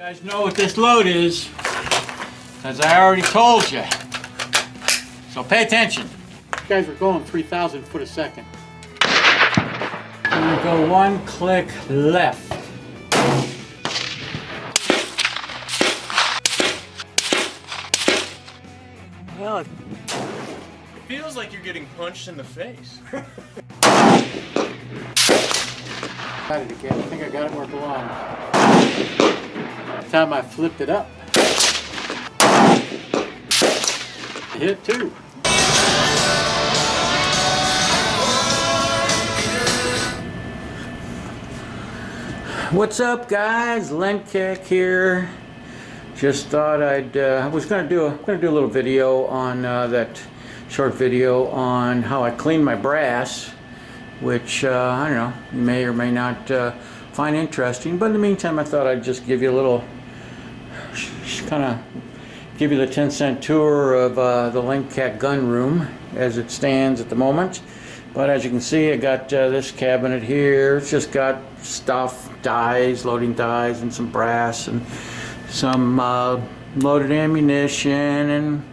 You guys know what this load is, because I already told you. So pay attention. You guys are going 3,000 foot a second. I'm going to go one click left. Well, it feels like you're getting punched in the face. Got it again. I think I got it where it belongs. By the time I flipped it up, it hit too. What's up, guys? Lencac here. Just thought I was gonna do a little video on that short video on how I clean my brass, which I don't know, you may or may not find interesting. But in the meantime, I thought I'd just give you a little, kind of give you the 10-cent tour of the Lencac Gunroom as it stands at the moment. But as you can see, I got this cabinet here. It's just got stuff, dies, loading dies, and some brass, and some loaded ammunition, and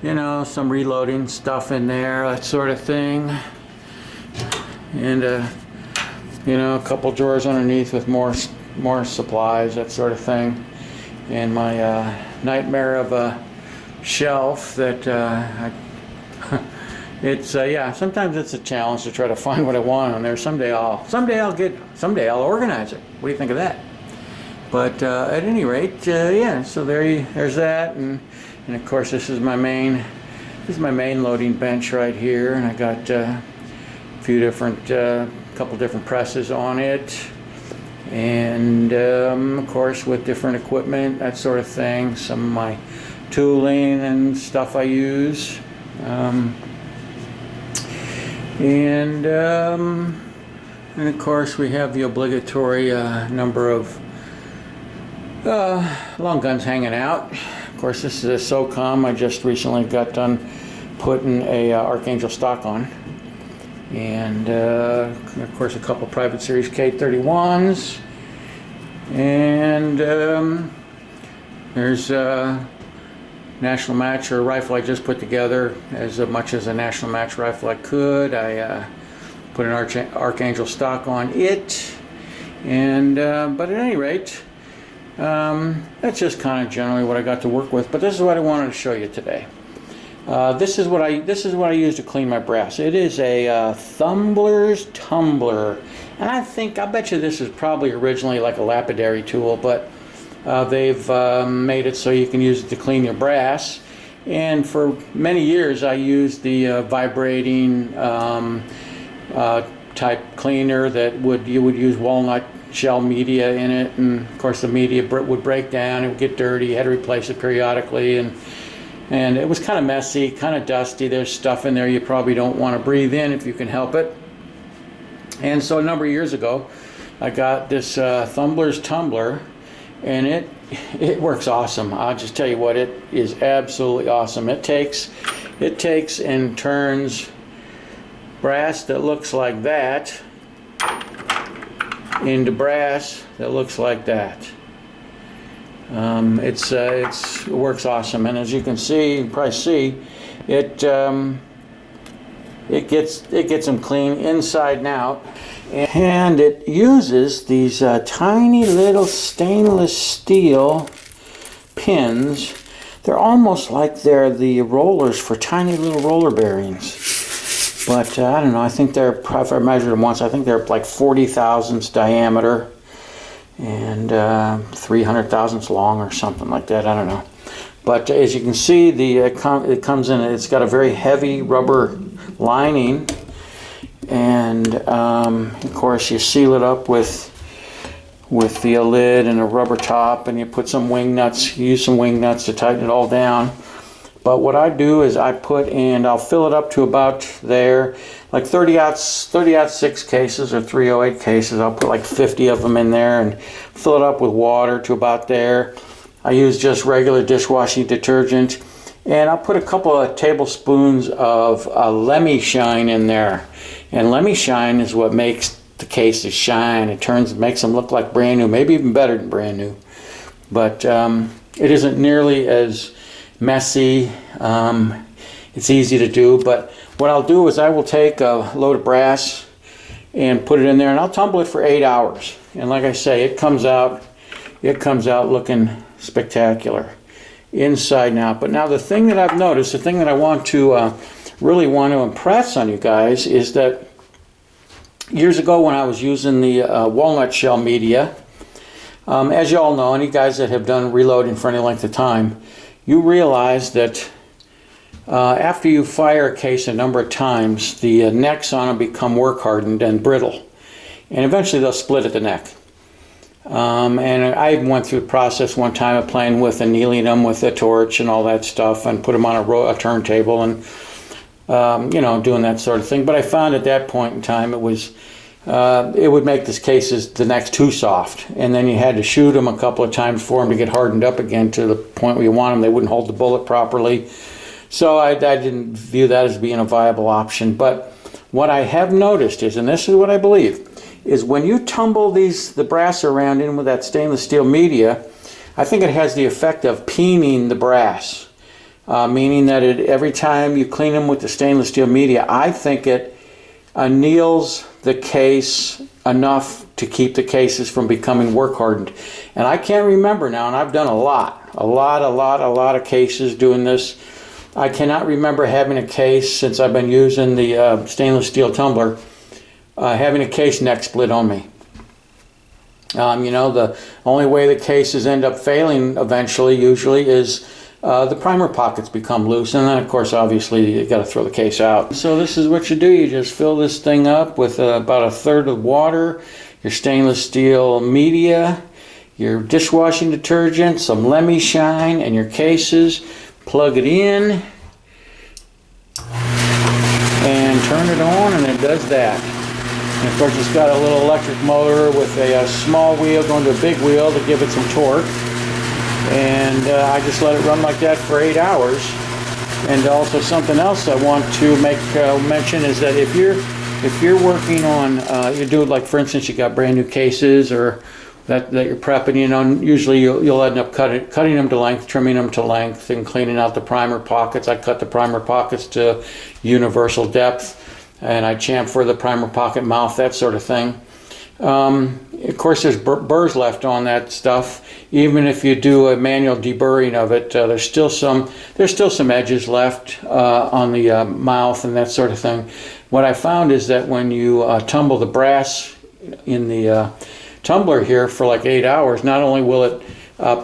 you know, some reloading stuff in there, that sort of thing. And you know, a couple drawers underneath with more supplies, that sort of thing. And my nightmare of a shelf that it's yeah, sometimes it's a challenge to try to find what I want on there. Someday I'll organize it. What do you think of that? But at any rate, yeah. So there's that, and of course this is my main loading bench right here, and I got a few different, couple different presses on it, and of course with different equipment, that sort of thing. Some of my tooling and stuff I use. And of course we have the obligatory number of long guns hanging out. Of course, this is a SOCOM. I just recently got done putting a Archangel stock on. And of course a couple Private Series K31s. And there's National Match, or rifle I just put together as much as a National Match rifle I could. I put an Archangel stock on it, and but at any rate, that's just kind of generally what I got to work with. But this is what I wanted to show you today. This is what I use to clean my brass. It is a Thumbler's Tumbler, and I bet you this is probably originally like a lapidary tool, but they've made it so you can use it to clean your brass. And for many years I used the vibrating type cleaner that you would use walnut shell media in it, and of course the media would break down, it would get dirty, you had to replace it periodically, and it was kind of messy, kind of dusty. There's stuff in there you probably don't want to breathe in if you can help it. And so a number of years ago I got this Thumbler's Tumbler, and it works awesome. I'll just tell you what, it is absolutely awesome. It takes and turns brass that looks like that into brass that looks like that. It works awesome, and as you can see, you can probably see, it gets them clean inside and out. And it uses these tiny little stainless steel pins. They're almost like they're the rollers for tiny little roller bearings. But I don't know, I think they're, if I measured them once, I think they're like 40 thousandths diameter and 300 thousandths long or something like that, I don't know. But as you can see, it comes in, it's got a very heavy rubber lining. And of course you seal it up with the lid and a rubber top, and you put some wing nuts, you use some wing nuts to tighten it all down. But what I do is I'll fill it up to about there, like 30-06 cases or 308 cases. I'll put like 50 of them in there and fill it up with water to about there. I use just regular dishwashing detergent, and I'll put a couple of tablespoons of Lemmy Shine in there. And Lemmy Shine is what makes the cases shine. It makes them look like brand new, maybe even better than brand new. but it isn't nearly as messy. It's easy to do, but what I'll do is I will take a load of brass and put it in there, and I'll tumble it for 8 hours. And like I say, it comes out looking spectacular inside and out. But now the thing that I've noticed, the thing that I want to really want to impress on you guys is that years ago when I was using the walnut shell media, as you all know, any guys that have done reloading for any length of time, you realize that after you fire a case a number of times, the necks on them become work hardened and brittle, and eventually they'll split at the neck. And I even went through the process one time of playing with annealing them with a torch and all that stuff, and put them on a turntable and you know, doing that sort of thing. But I found at that point in time it would make these cases, the necks, too soft, and then you had to shoot them a couple of times for them to get hardened up again to the point where you want them. They wouldn't hold the bullet properly. So I didn't view that as being a viable option. But what I have noticed is, and this is what I believe, is when you tumble the brass around in with that stainless steel media, I think it has the effect of peening the brass, meaning that every time you clean them with the stainless steel media, I think it anneals the case enough to keep the cases from becoming work hardened. And I can't remember now, and I've done a lot of cases doing this. I cannot remember having a case, since I've been using the stainless steel tumbler, having a case neck split on me. You know, the only way the cases end up failing eventually, usually, is the primer pockets become loose, and then of course obviously you got to throw the case out. So this is what you do. You just fill this thing up with about 1/3 of water, your stainless steel media, your dishwashing detergent, some Lemmy Shine, and your cases. Plug it in and turn it on, and it does that. And of course it's got a little electric motor with a small wheel going to a big wheel to give it some torque. And I just let it run like that for 8 hours. And also something else I want to make mention is that if you're working on, you do it like, for instance, you got brand new cases or that you're prepping, you know, usually you'll end up cutting them to length, trimming them to length, and cleaning out the primer pockets. I cut the primer pockets to universal depth, and I chamfer the primer pocket mouth, that sort of thing. Of course, there's burrs left on that stuff. Even if you do a manual deburring of it, there's still some edges left on the mouth and that sort of thing. What I found is that when you tumble the brass in the tumbler here for like 8 hours, not only will it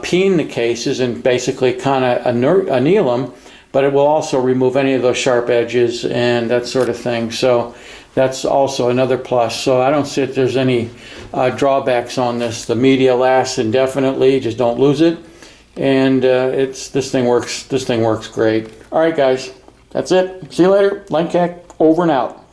peen the cases and basically kind of anneal them, but it will also remove any of those sharp edges and that sort of thing. So that's also another plus. So I don't see if there's any drawbacks on this. The media lasts indefinitely, just don't lose it. And this thing works great. All right, guys, that's it. See you later. Lencac over and out.